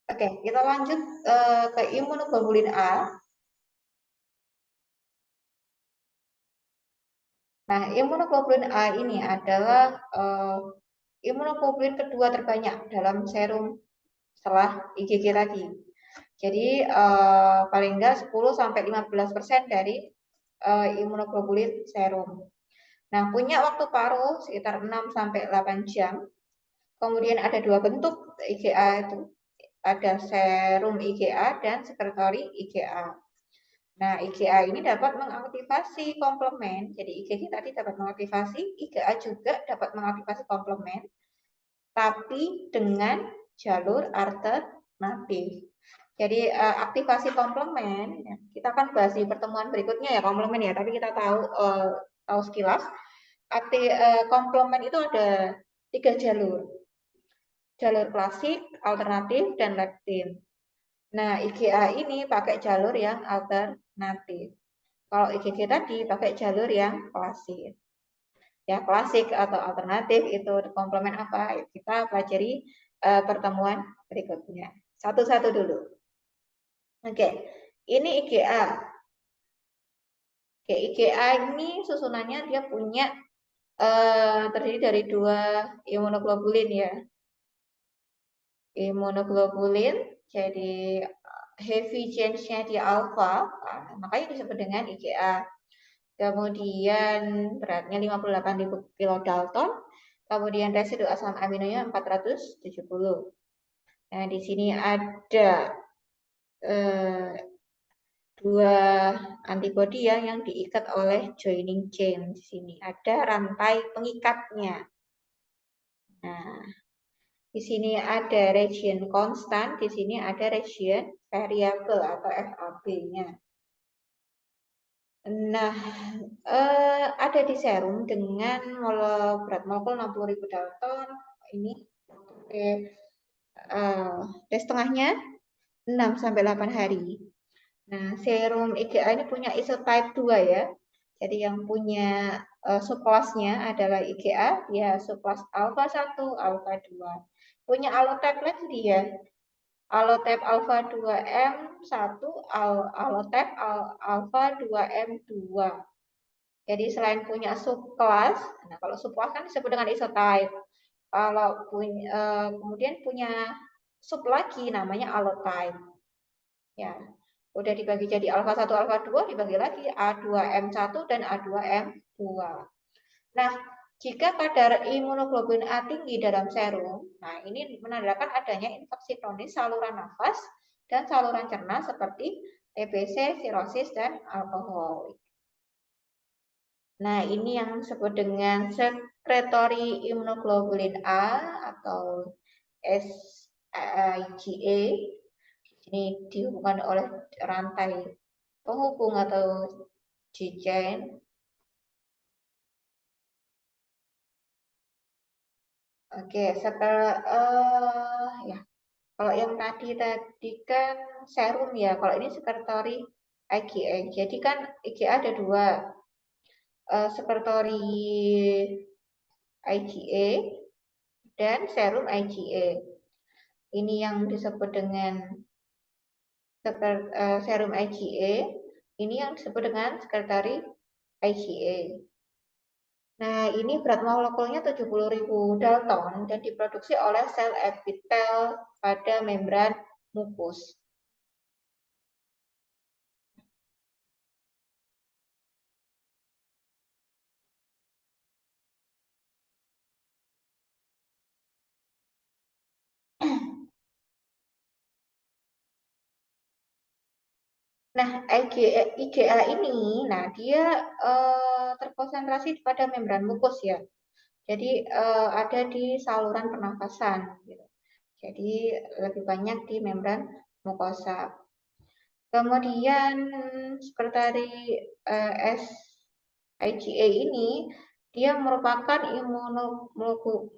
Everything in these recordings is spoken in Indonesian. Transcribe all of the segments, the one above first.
Oke, kita lanjut ke imunoglobulin A. Nah, imunoglobulin A ini adalah imunoglobulin kedua terbanyak dalam serum setelah IgG tadi. Jadi paling enggak 10-15% dari imunoglobulin serum. Nah, punya waktu paruh sekitar 6-8 jam. Kemudian ada dua bentuk IgA itu. Ada serum IgA dan sekretori IgA. Nah, IgA ini dapat mengaktifasi komplement. Jadi IgG tadi dapat mengaktifasi, IgA juga dapat mengaktifasi komplement, tapi dengan jalur alternatif. Jadi aktivasi komplement, ya, kita akan bahas di pertemuan berikutnya ya komplement ya. Tapi kita tahu sekilas, komplement itu ada 3 jalur. Jalur klasik, alternatif, dan leptin. Nah, IgA ini pakai jalur yang alternatif. Kalau IgG tadi pakai jalur yang klasik. Ya, klasik atau alternatif itu komplement apa? Kita pelajari pertemuan berikutnya. Satu-satu dulu. Oke, ini IgA. Oke, IgA ini susunannya dia punya terdiri dari dua imunoglobulin ya. Imunoglobulin, jadi heavy chain-nya di alpha, makanya disebut dengan IgA. Kemudian beratnya 58.000 kilodalton, kemudian residu asam aminonya 470. Nah, di sini ada dua antibodi ya yang diikat oleh joining chain. Di sini ada rantai pengikatnya. Nah, di sini ada region konstan, di sini ada region variabel atau FAB-nya. Nah, ada di serum dengan berat molekul 60.000 dalton. Ini setengahnya 6-8 hari. Nah, serum IgA ini punya isotype 2 ya. Jadi yang punya subkelasnya adalah IgA, ya subkelas alpha 1, alpha 2. Punya allotype lagi dia. Allotype alpha 2M1, allotype alpha 2M2. Jadi selain punya subkelas, nah kalau subkelas kan disebut dengan isotype. Kalau kemudian punya sub lagi namanya allotype. Ya, udah dibagi jadi alfa 1, alfa 2, dibagi lagi A2M1 dan A2M2. Nah, jika kadar imunoglobulin A tinggi dalam serum, nah ini menandakan adanya infeksi kronis saluran nafas dan saluran cerna seperti TBC, sirosis, dan alkohol. Nah, ini yang disebut dengan secretory immunoglobulin A atau SIGA. Ini dihubungkan oleh rantai penghubung atau G-chain. Oke, setelah ya, kalau yang tadi kan serum ya, kalau ini sekretori IgA. Jadi kan IgA ada dua, sekretori IgA dan serum IgA. Ini yang disebut dengan serum IgA, ini yang disebut dengan sekretari IgA. Nah, ini berat molekulnya 70.000 dalton dan diproduksi oleh sel epitel pada membran mukus. Nah, IgA ini, nah dia terkonsentrasi pada membran mukus ya. Jadi ada di saluran pernafasan. Gitu. Jadi lebih banyak di membran mukosa. Kemudian sekretari IgA ini dia merupakan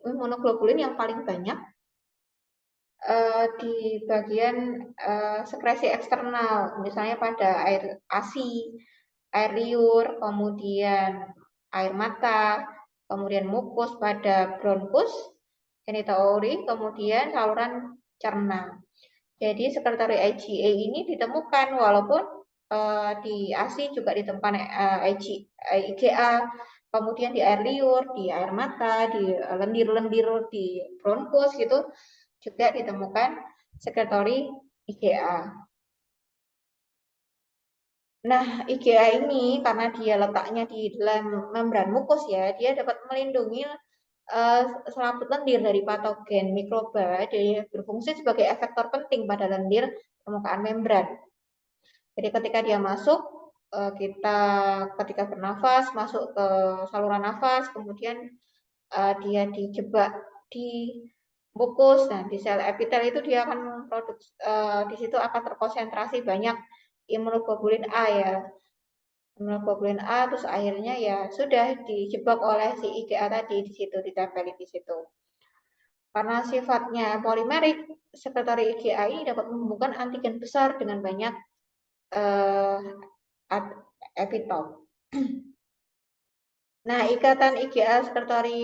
imunoglobulin yang paling banyak di bagian sekresi eksternal, misalnya pada air ASI, air liur, kemudian air mata, kemudian mukus pada bronkus, genitourin, kemudian saluran cerna. Jadi sekretari IgA ini ditemukan walaupun di ASI juga ditemukan IgA, kemudian di air liur, di air mata, di lendir-lendir di bronkus gitu juga ditemukan sekretari IgA. Nah, IgA ini karena dia letaknya di dalam membran mukus ya, dia dapat melindungi selaput lendir dari patogen mikroba. Dia berfungsi sebagai efektor penting pada lendir permukaan membran. Jadi ketika dia masuk, kita ketika bernafas masuk ke saluran nafas, kemudian dia dijebak di mukus, nah di sel epitel itu dia akan memproduksi, di situ akan terkonsentrasi banyak imunoglobulin A ya, imunoglobulin A, terus akhirnya ya sudah dijebak oleh si IgA tadi di situ, ditempelin di situ. Karena sifatnya polimerik, sekretari IgA ini dapat menghubungkan antigen besar dengan banyak epitop. Nah, ikatan IgA sekretari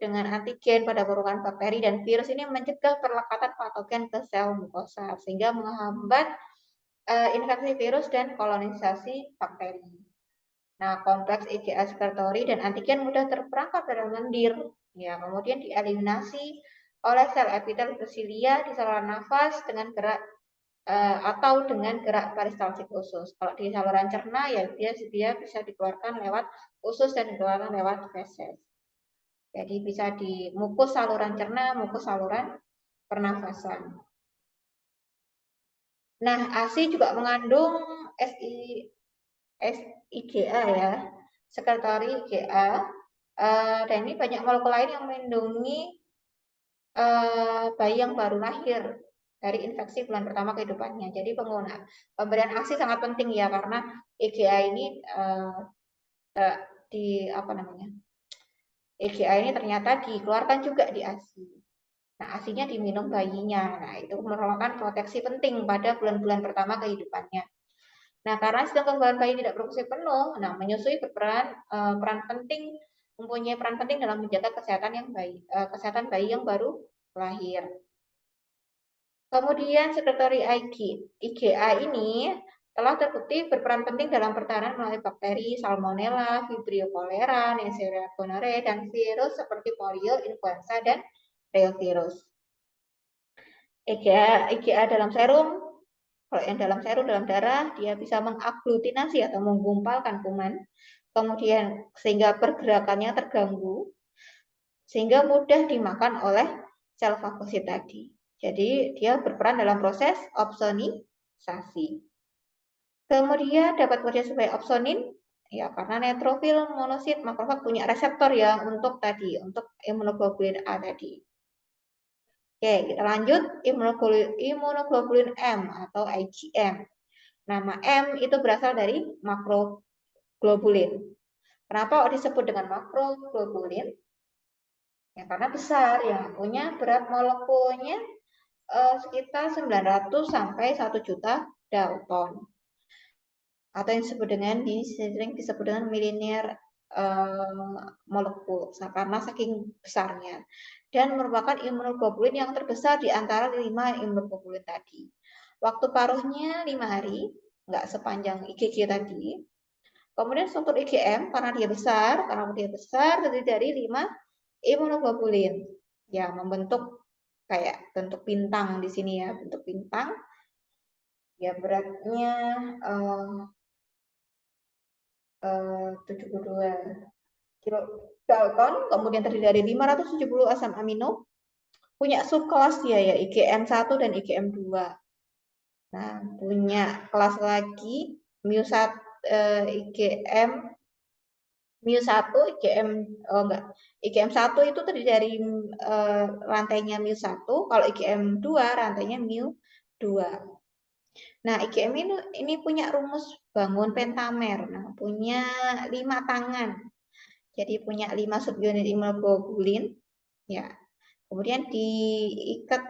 dengan antigen pada permukaan bakteri dan virus ini mencegah perlekatan patogen ke sel mukosa sehingga menghambat infeksi virus dan kolonisasi bakteri. Nah, kompleks IgA sekretori dan antigen mudah terperangkap dalam lendir, ya, kemudian dieliminasi oleh sel epitel bersilia di saluran nafas dengan gerak atau dengan gerak peristaltik usus. Kalau di saluran cerna ya dia bisa dikeluarkan lewat usus dan dikeluarkan lewat feses. Jadi bisa di mukus saluran cerna, mukus saluran pernafasan. Nah, ASI juga mengandung SIGA ya, sekretari IgA, dan ini banyak molekul lain yang melindungi bayi yang baru lahir dari infeksi bulan pertama kehidupannya. Jadi pemberian ASI sangat penting ya karena IgA ini di apa namanya? IgA ini ternyata dikeluarkan juga di ASI. Nah, ASINya diminum bayinya. Nah, itu merupakan proteksi penting pada bulan-bulan pertama kehidupannya. Nah, karena sistem kekebalan bayi tidak berfungsi penuh, nah menyusui mempunyai peran penting dalam menjaga kesehatan bayi yang baru lahir. Kemudian sekretari IgA ini telah terbukti berperan penting dalam pertahanan melalui bakteri Salmonella, Vibrio cholera, Neisseria gonorrhoeae, dan virus seperti polio, influenza, dan reovirus. IgA dalam serum, kalau yang dalam serum dalam darah dia bisa mengaglutinasi atau menggumpalkan kuman, kemudian sehingga pergerakannya terganggu, sehingga mudah dimakan oleh sel fagosit tadi. Jadi dia berperan dalam proses opsonisasi. Kemudian dapat bekerja sebagai opsonin, ya karena neutrofil monosit makrofag punya reseptor ya untuk imunoglobulin A tadi. Oke, kita lanjut imunoglobulin M atau IgM. Nama M itu berasal dari makroglobulin. Kenapa disebut dengan makroglobulin? Ya, karena besar ya, punya berat molekulnya sekitar 900 sampai 1 juta Dalton. Atau yang sering disebut dengan miliner molekul karena saking besarnya. Dan merupakan imunoglobulin yang terbesar di antara 5 imunoglobulin tadi. Waktu paruhnya 5 hari, nggak sepanjang IgG tadi. Kemudian struktur IgM karena dia besar terdiri dari 5 imunoglobulin yang membentuk kayak bentuk bintang di sini ya, bentuk bintang. Ya beratnya 72 kilodalton, kemudian terdiri dari 570 asam amino, punya subkelas dia ya, IgM1 dan IgM2. Nah, punya kelas lagi mu1 IgM mu1 IgM1 itu terdiri dari rantainya mu1, kalau IgM2 rantainya mu2. Nah, IgM ini punya rumus bangun pentamer. Nah, punya 5 tangan. Jadi punya 5 subunit imunoglobulin. Ya. Kemudian diikat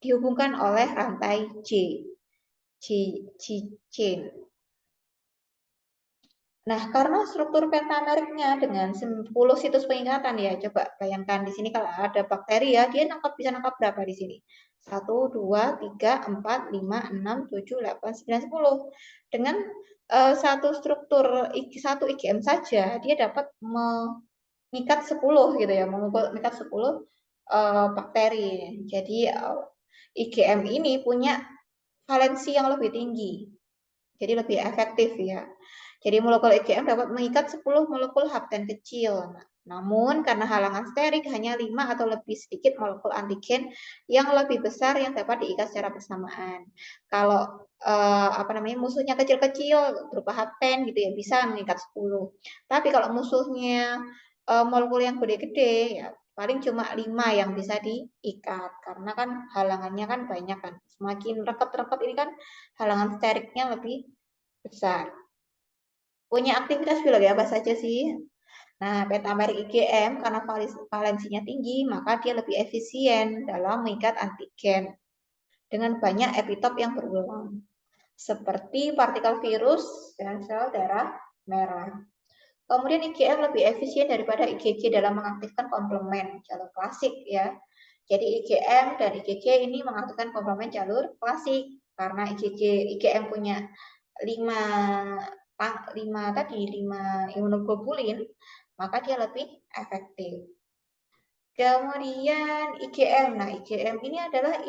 dihubungkan oleh rantai chain. Nah, karena struktur pentameriknya dengan 10 situs pengikatan ya, coba bayangkan di sini kalau ada bakteri ya, dia bisa nangkap berapa di sini? 1, 2, 3, 4, 5, 6, 7, 8, 9, 10. Dengan satu struktur satu IgM saja, dia dapat mengikat 10 gitu ya, mengikat 10 bakteri. Jadi IgM ini punya valensi yang lebih tinggi. Jadi lebih efektif ya. Jadi molekul IgM dapat mengikat 10 molekul hapten kecil. Namun karena halangan sterik hanya 5 atau lebih sedikit molekul antigen yang lebih besar yang dapat diikat secara bersamaan. Kalau musuhnya kecil-kecil berupa hapten gitu ya bisa mengikat 10. Tapi kalau musuhnya molekul yang gede-gede ya paling cuma 5 yang bisa diikat karena kan halangannya kan banyak kan. Semakin rekat-rekat ini kan halangan steriknya lebih besar. Punya aktivitas biologi apa saja sih? Nah, pentamerik IgM karena valensinya tinggi, maka dia lebih efisien dalam mengikat antigen dengan banyak epitop yang berulang, seperti partikel virus dan sel darah merah. Kemudian IgM lebih efisien daripada IgG dalam mengaktifkan komplement jalur klasik ya. Jadi IgM dan IgG ini mengaktifkan komplement jalur klasik karena IgM punya 5 imunoglobulin, maka dia lebih efektif. Kemudian IgM. Nah, IgM ini adalah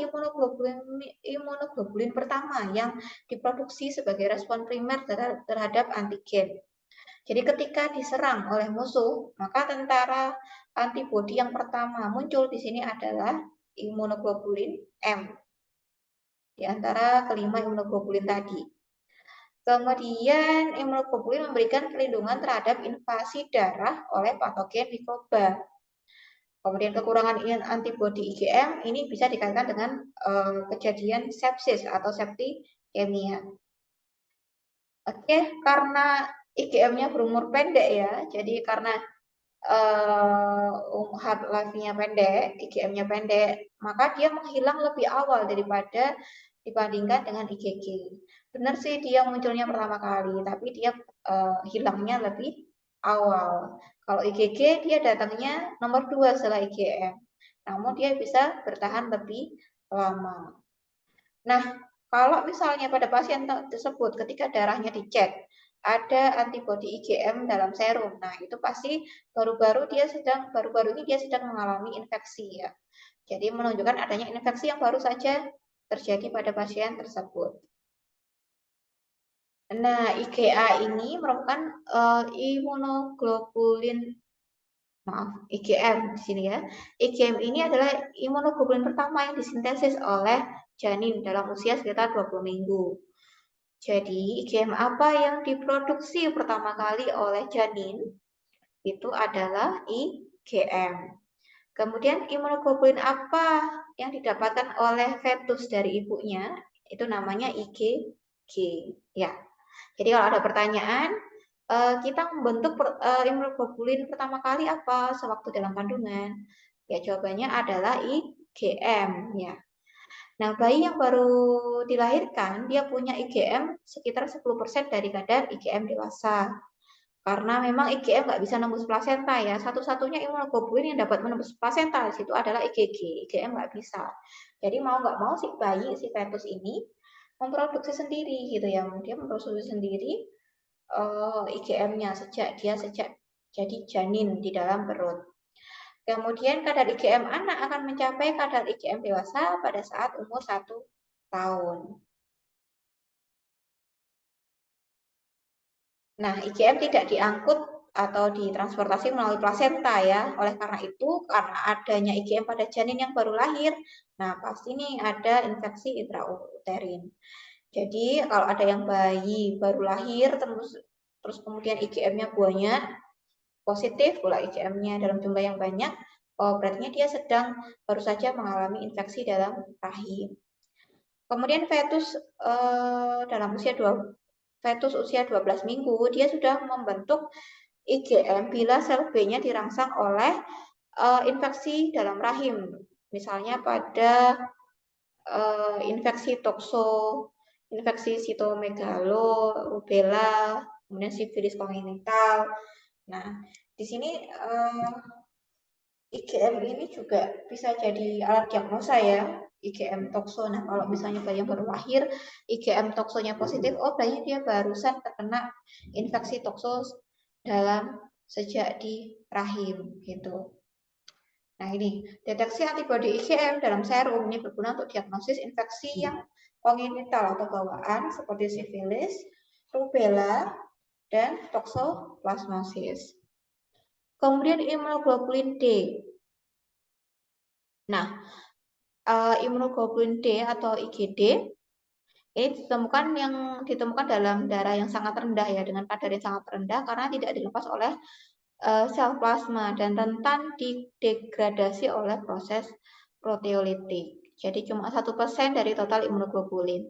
imunoglobulin pertama yang diproduksi sebagai respon primer terhadap antigen. Jadi ketika diserang oleh musuh, maka tentara antibodi yang pertama muncul di sini adalah imunoglobulin M di antara kelima imunoglobulin tadi. Kemudian imunoglobulin memberikan perlindungan terhadap invasi darah oleh patogen mikroba. Kemudian kekurangan antibodi IgM ini bisa dikaitkan dengan kejadian sepsis atau septikemia. Oke, karena IgM-nya berumur pendek ya, jadi karena half life-nya pendek, IgM-nya pendek, maka dia menghilang lebih awal dibandingkan dengan IgG. Benar sih dia munculnya pertama kali, tapi dia hilangnya lebih awal. Kalau IgG dia datangnya nomor 2 setelah IgM, namun dia bisa bertahan lebih lama. Nah, kalau misalnya pada pasien tersebut ketika darahnya dicek ada antibodi IgM dalam serum. Nah, itu pasti baru-baru ini dia sedang mengalami infeksi ya. Jadi menunjukkan adanya infeksi yang baru saja terjadi pada pasien tersebut. Nah, IgA ini merupakan imunoglobulin IgM di sini ya. IgM ini adalah imunoglobulin pertama yang disintesis oleh janin dalam usia sekitar 20 minggu. Jadi, IgM apa yang diproduksi pertama kali oleh janin? Itu adalah IgM. Kemudian imunoglobulin apa yang didapatkan oleh fetus dari ibunya? Itu namanya IgG. Ya. Jadi kalau ada pertanyaan, kita membentuk imunoglobulin pertama kali apa sewaktu dalam kandungan? Ya jawabannya adalah IgM. Ya. Nah, bayi yang baru dilahirkan, dia punya IgM sekitar 10% dari kadar IgM dewasa. Karena memang IgM nggak bisa nembus plasenta ya. Satu-satunya imunoglobulin yang dapat menembus plasenta di situ adalah IgG. IgM nggak bisa. Jadi mau nggak mau si bayi, si fetus ini memproduksi sendiri gitu ya. Dia memproduksi sendiri IgM-nya sejak jadi janin di dalam perut. Kemudian kadar IgM anak akan mencapai kadar IgM dewasa pada saat umur 1 tahun. Nah, IgM tidak diangkut atau ditransportasi melalui plasenta ya. Oleh karena itu, karena adanya IgM pada janin yang baru lahir, nah pasti nih ada infeksi intrauterin. Jadi kalau ada yang bayi baru lahir terus kemudian IgM-nya banyak, positif pula IgM-nya dalam jumlah yang banyak, oh berarti dia baru saja mengalami infeksi dalam rahim. Kemudian dalam fetus usia 12 minggu, dia sudah membentuk IgM bila sel B-nya dirangsang oleh infeksi dalam rahim. Misalnya pada infeksi infeksi sitomegalo, rubella, kemudian sifilis kongenital. Nah, di sini IgM ini juga bisa jadi alat diagnosa ya, IgM toxo. Nah, kalau misalnya bayi yang baru lahir, IgM toxonya positif, oh bayinya dia barusan terkena infeksi toxo dalam sejak di rahim gitu. Nah, ini deteksi antibodi IgM dalam serum ini berguna untuk diagnosis infeksi yang kongenital atau bawaan seperti sifilis, rubella, dan toxoplasmosis. Kemudian imunoglobulin D. Nah, imunoglobulin D atau IgD ini ditemukan dalam darah yang sangat rendah ya, dengan kadar yang sangat rendah karena tidak dilepas oleh sel plasma dan rentan didegradasi oleh proses proteolitik. Jadi cuma 1% dari total imunoglobulin.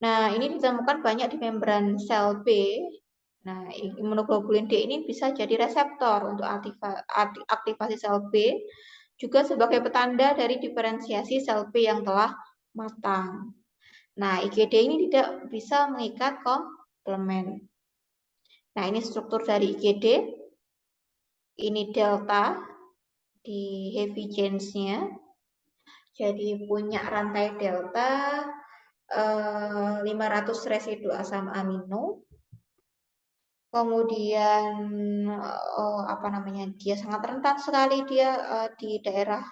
Nah, ini ditemukan banyak di membran sel B. Nah, imunoglobulin D ini bisa jadi reseptor untuk aktivasi sel B, juga sebagai petanda dari diferensiasi sel B yang telah matang. Nah, IgD ini tidak bisa mengikat komplement. Nah, ini struktur dari IgD. Ini delta di heavy chains-nya. Jadi punya rantai delta 500 residu asam amino. Kemudian dia sangat rentan sekali dia di daerah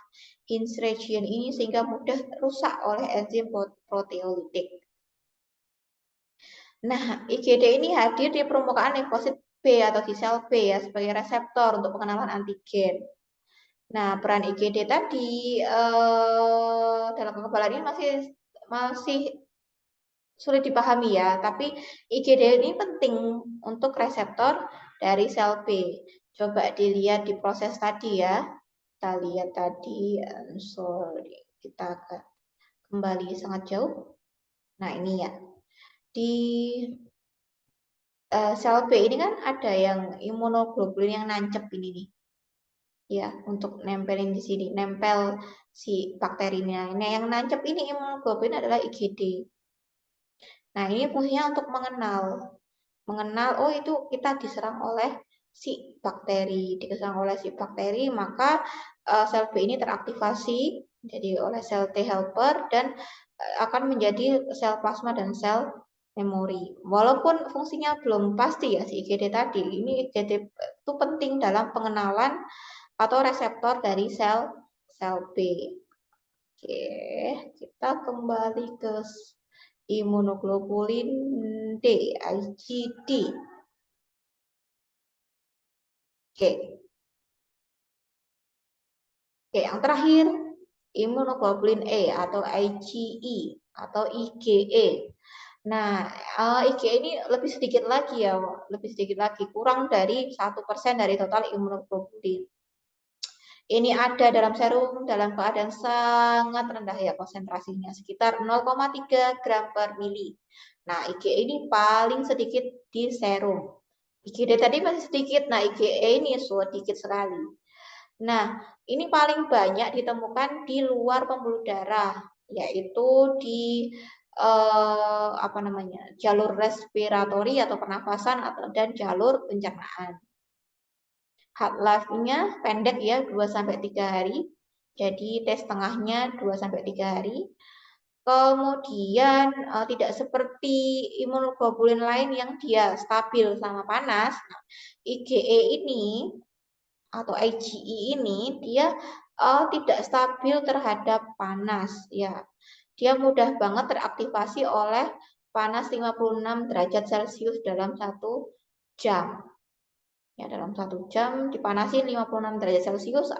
Hinge region ini sehingga mudah rusak oleh enzim proteolitik. Nah, IgD ini hadir di permukaan limfosit B atau di sel B ya sebagai reseptor untuk pengenalan antigen. Nah, peran IgD tadi dalam kekebalan ini masih sulit dipahami ya, tapi IgD ini penting untuk reseptor dari sel B. Coba dilihat di proses tadi ya. Kita lihat tadi, kita kembali sangat jauh. Nah, ini ya. Di sel B ini kan ada yang imunoglobulin yang nancep ini nih. Ya, untuk nempelin di sini, nempel si bakterinya. Nah, yang nancep ini imunoglobulin adalah IgD. Nah, ini fungsinya untuk mengenal, oh itu kita diserang oleh si bakteri, maka sel B ini teraktivasi jadi oleh sel T helper dan akan menjadi sel plasma dan sel memori. Walaupun fungsinya belum pasti ya si IgD tadi, ini IgD itu penting dalam pengenalan atau reseptor dari sel B. Oke, kita kembali ke imunoglobulin D, IgD. Oke. Oke, yang terakhir imunoglobulin E atau IgE atau IgE. Nah, IgE ini lebih sedikit lagi ya, kurang dari 1% dari total imunoglobulin. Ini ada dalam serum dalam keadaan sangat rendah ya konsentrasinya, sekitar 0,3 gram per mili. Nah, IgE ini paling sedikit di serum. IgD tadi masih sedikit, nah IgE ini sedikit sekali. Nah, ini paling banyak ditemukan di luar pembuluh darah, yaitu di jalur respiratori atau pernafasan dan jalur pencernaan. Half-life-nya pendek ya, 2-3 hari. Jadi tes tengahnya 2-3 hari. Kemudian tidak seperti imunoglobulin lain yang dia stabil sama panas. IgE ini atau IgE ini dia tidak stabil terhadap panas ya. Dia mudah banget teraktivasi oleh panas 56 derajat Celcius dalam 1 jam. Ya, dalam 1 jam dipanasin 56 derajat Celcius,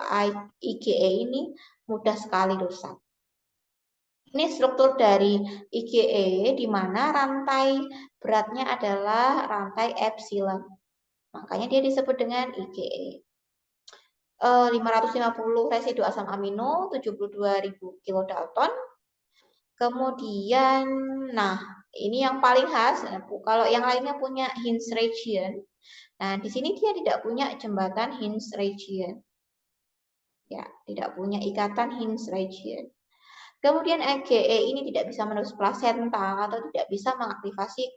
IgE ini mudah sekali rusak. Ini struktur dari IgE di mana rantai beratnya adalah rantai epsilon. Makanya dia disebut dengan IgE. 550 residu asam amino, 72.000 kilodalton. Kemudian, nah ini yang paling khas. Kalau yang lainnya punya Hinge region, nah di sini dia tidak punya jembatan Hinge region. Ya, tidak punya ikatan Hinge region. Kemudian IgE ini tidak bisa menembus plasenta atau tidak bisa mengaktifasi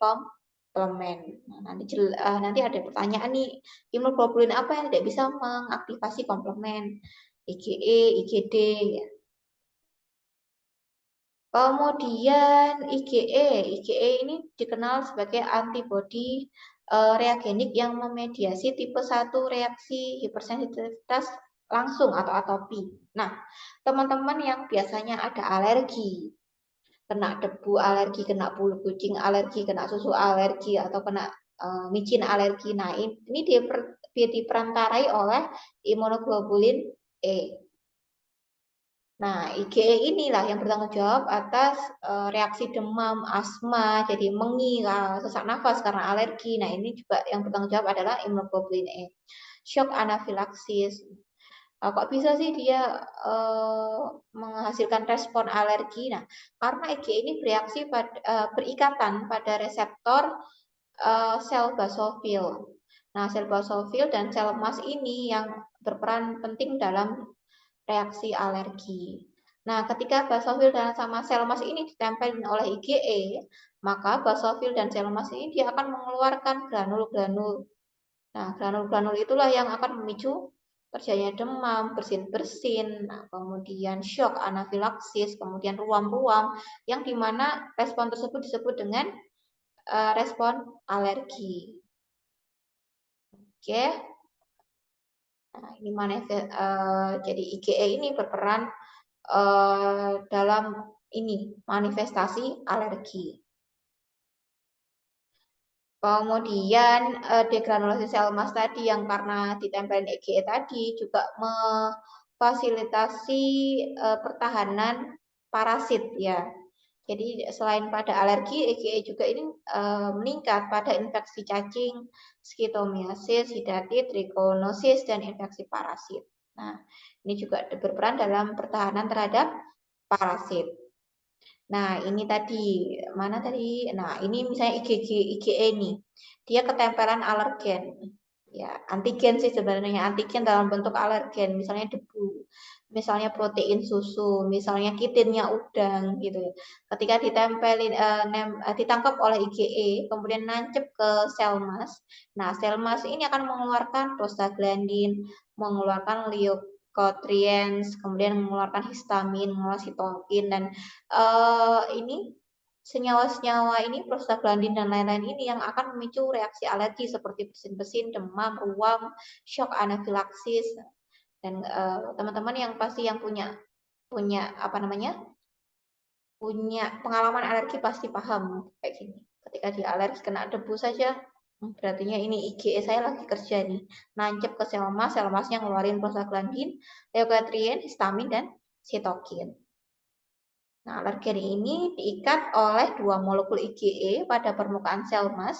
suplemen. Nah, nanti ada pertanyaan nih, imunoglobulin apa yang tidak bisa mengaktifasi komplement IgE, IgD ya. Kemudian IgE ini dikenal sebagai antibodi reagenik yang memediasi tipe 1 reaksi hipersensitivitas langsung atau atopi. Nah, teman-teman yang biasanya ada alergi, kena debu alergi, kena bulu kucing alergi, kena susu alergi, atau kena micin alergi. Nah, ini diperantarai oleh imunoglobulin E. Nah, IgE inilah yang bertanggung jawab atas reaksi demam, asma, jadi mengi, sesak nafas karena alergi. Nah, ini juga yang bertanggung jawab adalah imunoglobulin E. Shock anafilaksis. Kok bisa sih dia menghasilkan respon alergi? Nah, karena IgE ini bereaksi berikatan pada reseptor sel basofil. Nah, sel basofil dan sel emas ini yang berperan penting dalam reaksi alergi. Nah, ketika basofil dan sama sel emas ini ditempelin oleh IgE, maka basofil dan sel emas ini dia akan mengeluarkan granul-granul. Nah, granul-granul itulah yang akan memicu terjadinya demam, bersin-bersin, nah, kemudian shock, anafilaksis, kemudian ruam-ruam, yang dimana respon tersebut disebut dengan respon alergi. Oke, nah, ini jadi IgE ini berperan dalam ini manifestasi alergi. Kemudian degranulasi sel emas tadi yang karena ditempelin IgE tadi juga memfasilitasi pertahanan parasit ya. Jadi selain pada alergi, IgE juga ini meningkat pada infeksi cacing, skitomiasis, hidatid, trichinosis, dan infeksi parasit. Nah, ini juga berperan dalam pertahanan terhadap parasit. Nah, ini tadi, mana tadi? Nah, ini misalnya IgE nih. Dia ketempelan alergen. Ya, antigen sih sebenarnya, antigen dalam bentuk alergen, misalnya debu, misalnya protein susu, misalnya kitinnya udang gitu ya. Ketika ditangkap oleh IgE, kemudian nancep ke sel emas. Nah, sel emas ini akan mengeluarkan prostaglandin, mengeluarkan leukotriens, kemudian mengeluarkan histamin, mengeluarkan sitokin, dan ini senyawa-senyawa ini, prostaglandin dan lain-lain ini yang akan memicu reaksi alergi seperti bersin-bersin, demam, ruam, shock anafilaksis. Dan teman-teman yang pasti yang punya apa namanya? Punya pengalaman alergi pasti paham kayak gini. Ketika dia alergi kena debu saja, berarti ini IgE saya lagi kerja nih. Nancep ke sel emasnya ngeluarin prostaglandin, leukotriene, histamin, dan sitokin. Nah, alergen ini diikat oleh dua molekul IgE pada permukaan sel emas.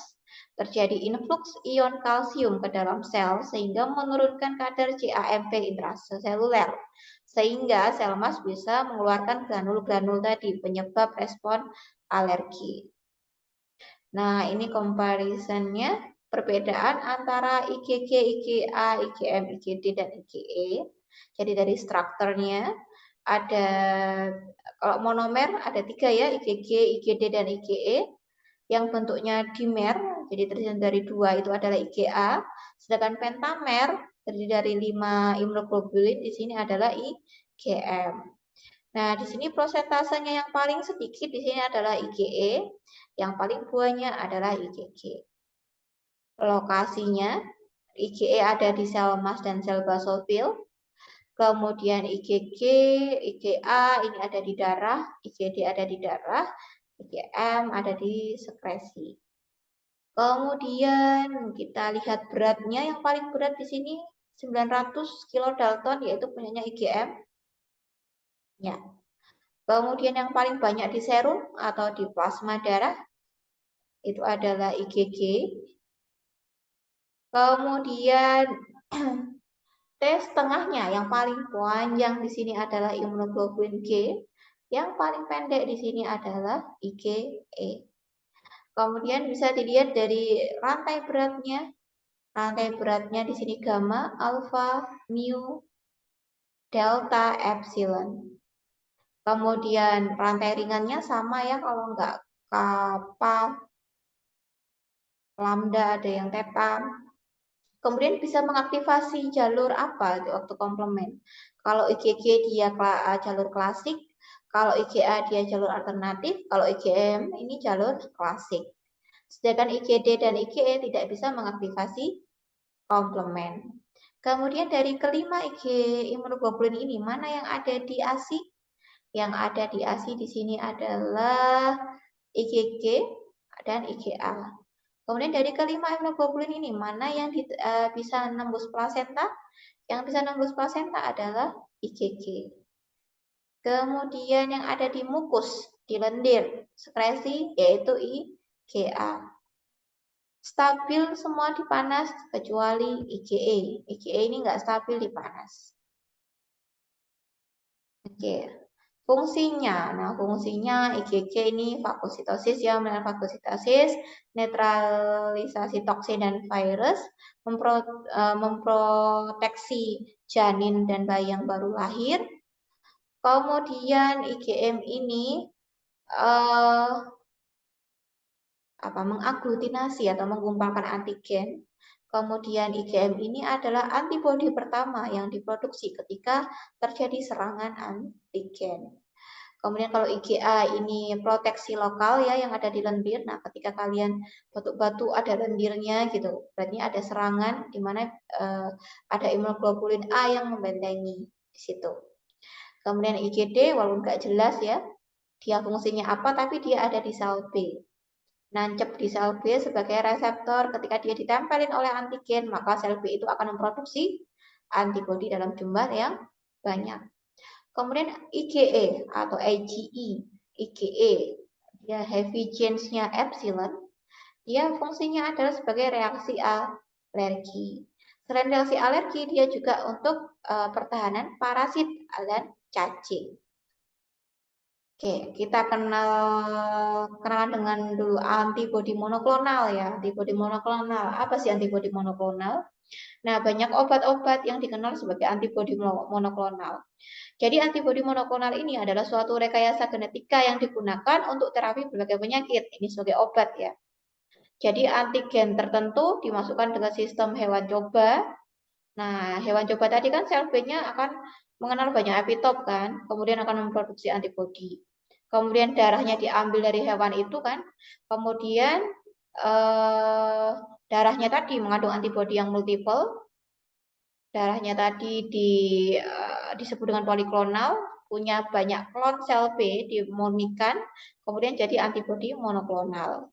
Terjadi influx ion kalsium ke dalam sel sehingga menurunkan kadar CAMP intraseluler. Sehingga sel emas bisa mengeluarkan granul-granul tadi penyebab respon alergi. Nah, ini comparisonnya, perbedaan antara IgG, IgA, IgM, IgD, dan IgE. Jadi dari strukturnya ada, kalau monomer ada 3 ya, IgG, IgD, dan IgE. Yang bentuknya dimer, jadi terdiri dari 2 itu adalah IgA. Sedangkan pentamer terdiri dari 5 imunoglobulin, di sini adalah IgM. Nah, di sini prosentasenya yang paling sedikit di sini adalah IgE, yang paling banyak adalah IgG. Lokasinya, IgE ada di sel emas dan sel basofil. Kemudian IgG, IgA ini ada di darah, IgD ada di darah, IgM ada di sekresi. Kemudian kita lihat beratnya, yang paling berat di sini 900 kilodalton, yaitu punyanya IgM. Ya. Kemudian yang paling banyak di serum atau di plasma darah itu adalah IgG. Kemudian T setengahnya yang paling panjang di sini adalah imunoglobulin G. Yang paling pendek di sini adalah IgE. Kemudian bisa dilihat dari rantai beratnya. Rantai beratnya di sini gamma, alfa, mu, delta, epsilon. Kemudian rantai ringannya sama ya, kalau enggak kappa, lambda, ada yang theta. Kemudian bisa mengaktifasi jalur apa waktu komplement. Kalau IgG dia jalur klasik, kalau IgA dia jalur alternatif, kalau IgM ini jalur klasik. Sedangkan IgD dan IgE tidak bisa mengaktifasi komplement. Kemudian dari kelima Ig imunoglobulin ini mana yang ada di ASI? Yang ada di ASI di sini adalah IgG dan IgA. Kemudian dari kelima imunoglobulin ini mana yang bisa nembus plasenta? Yang bisa nembus plasenta adalah IgG. Kemudian yang ada di mukus, di lendir, sekresi yaitu IgA. Stabil semua di panas kecuali IgE. IgE ini nggak stabil di panas. Oke. Fungsinya, fungsinya IgG ini fagositosis ya, fagositosis, netralisasi toksin dan virus, memproteksi janin dan bayi yang baru lahir. Kemudian IgM ini mengaglutinasi atau menggumpalkan antigen. Kemudian IgM ini adalah antibodi pertama yang diproduksi ketika terjadi serangan antigen. Kemudian kalau IgA ini proteksi lokal ya yang ada di lendir. Nah, ketika kalian batuk-batuk ada lendirnya gitu, berarti ada serangan di mana ada imunoglobulin A yang membentengi di situ. Kemudian IgD walaupun nggak jelas ya, dia fungsinya apa tapi dia ada di sel B. Nancep di sel B sebagai reseptor, ketika dia ditempelin oleh antigen, maka sel B itu akan memproduksi antibodi dalam jumlah yang banyak. Kemudian IgE atau IgE, dia heavy chains-nya epsilon, dia fungsinya adalah sebagai reaksi alergi. Selain reaksi alergi, dia juga untuk pertahanan parasit dan cacing. Oke, kita kenalan dengan dulu antibodi monoklonal ya. Antibodi monoklonal, apa sih antibodi monoklonal? Nah, banyak obat-obat yang dikenal sebagai antibodi monoklonal. Jadi antibodi monoklonal ini adalah suatu rekayasa genetika yang digunakan untuk terapi berbagai penyakit. Ini sebagai obat ya. Jadi antigen tertentu dimasukkan dengan sistem hewan coba. Nah, hewan coba tadi kan sel B-nya akan mengenal banyak epitop kan, kemudian akan memproduksi antibodi. Kemudian darahnya diambil dari hewan itu kan, kemudian darahnya tadi mengandung antibodi yang multiple, darahnya tadi disebut dengan poliklonal, punya banyak klon sel B dimurnikan, kemudian jadi antibodi monoklonal.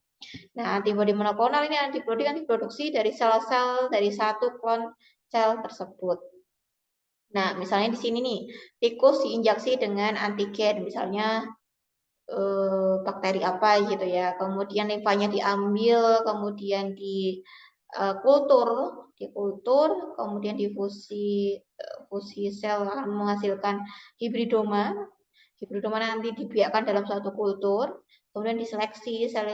Nah, antibodi monoklonal ini antibodi yang diproduksi dari sel-sel dari satu klon sel tersebut. Nah, misalnya di sini nih, tikus diinjeksi dengan antigen, misalnya bakteri apa gitu ya. Kemudian limfanya diambil, kemudian dikultur, kemudian fusi sel akan menghasilkan hibridoma. Hibridoma nanti dibiarkan dalam suatu kultur, kemudian diseleksi sel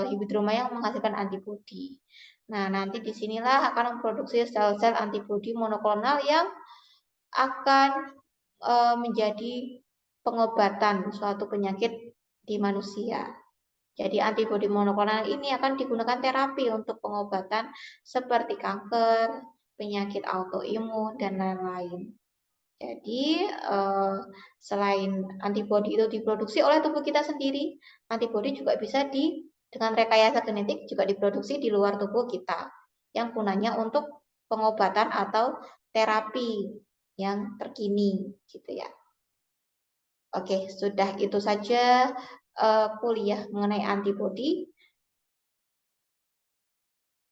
hibridoma yang menghasilkan antibodi. Nah, nanti disinilah akan memproduksi sel-sel antibodi monoklonal yang akan menjadi pengobatan suatu penyakit di manusia. Jadi antibodi monoklonal ini akan digunakan terapi untuk pengobatan seperti kanker, penyakit autoimun, dan lain-lain. Jadi selain antibodi itu diproduksi oleh tubuh kita sendiri, antibodi juga bisa dengan rekayasa genetik juga diproduksi di luar tubuh kita yang gunanya untuk pengobatan atau terapi yang terkini gitu ya. Oke, sudah itu saja kuliah mengenai antibodi.